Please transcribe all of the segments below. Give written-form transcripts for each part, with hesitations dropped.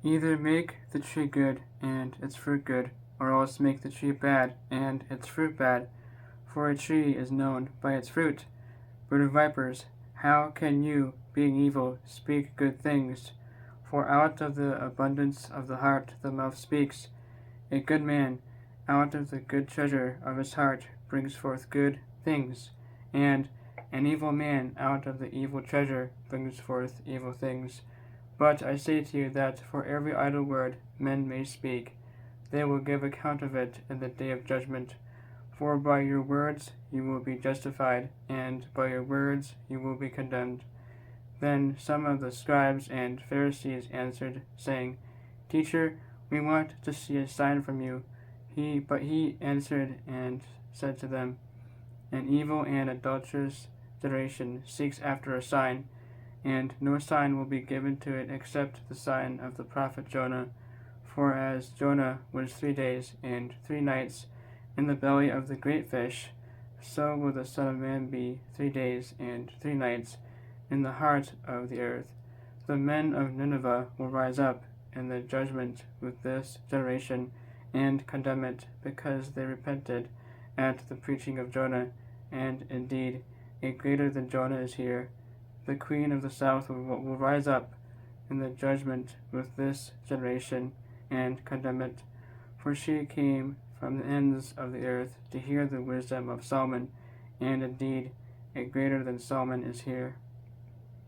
Either make the tree good, and its fruit good, or else make the tree bad, and its fruit bad. For a tree is known by its fruit. Brood of vipers, how can you, being evil, speak good things? For out of the abundance of the heart the mouth speaks. A good man, out of the good treasure of his heart, brings forth good things, and an evil man, out of the evil treasure, brings forth evil things. But I say to you that for every idle word men may speak, they will give account of it in the day of judgment. For by your words you will be justified, and by your words you will be condemned. Then some of the scribes and Pharisees answered, saying, Teacher, we want to see a sign from you. But he answered and said to them, An evil and adulterous generation seeks after a sign, and no sign will be given to it except the sign of the prophet Jonah. For as Jonah was 3 days and 3 nights in the belly of the great fish, so will the Son of Man be 3 days and 3 nights in the heart of the earth. The men of Nineveh will rise up in the judgment with this generation and condemn it, because they repented at the preaching of Jonah, and indeed a greater than Jonah is here. The queen of the south will rise up in the judgment with this generation and condemn it, for she came from the ends of the earth to hear the wisdom of Solomon, and indeed a greater than Solomon is here.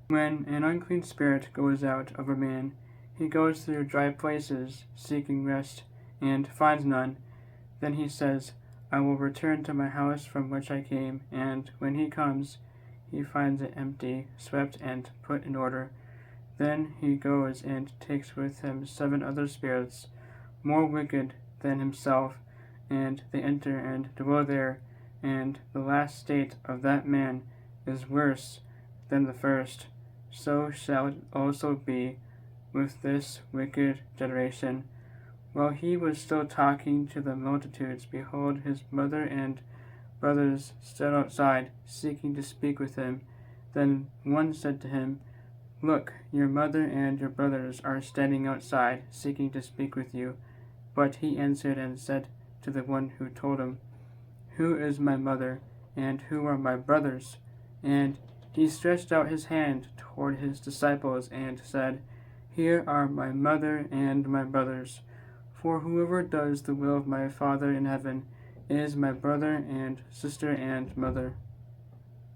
When an unclean spirit goes out of a man, he goes through dry places, seeking rest, and finds none. Then he says, I will return to my house from which I came, and when he comes, he finds it empty, swept, and put in order. Then he goes and takes with him 7 other spirits, more wicked than himself, and they enter and dwell there, and the last state of that man is worse than the first. So shall it also be with this wicked generation. While he was still talking to the multitudes, behold, his mother and brothers stood outside, seeking to speak with him. Then one said to him, Look, your mother and your brothers are standing outside, seeking to speak with you. But he answered and said to the one who told him, Who is my mother, and who are my brothers? And he stretched out his hand toward his disciples and said, Here are my mother and my brothers. For whoever does the will of my Father in heaven is my brother and sister and mother.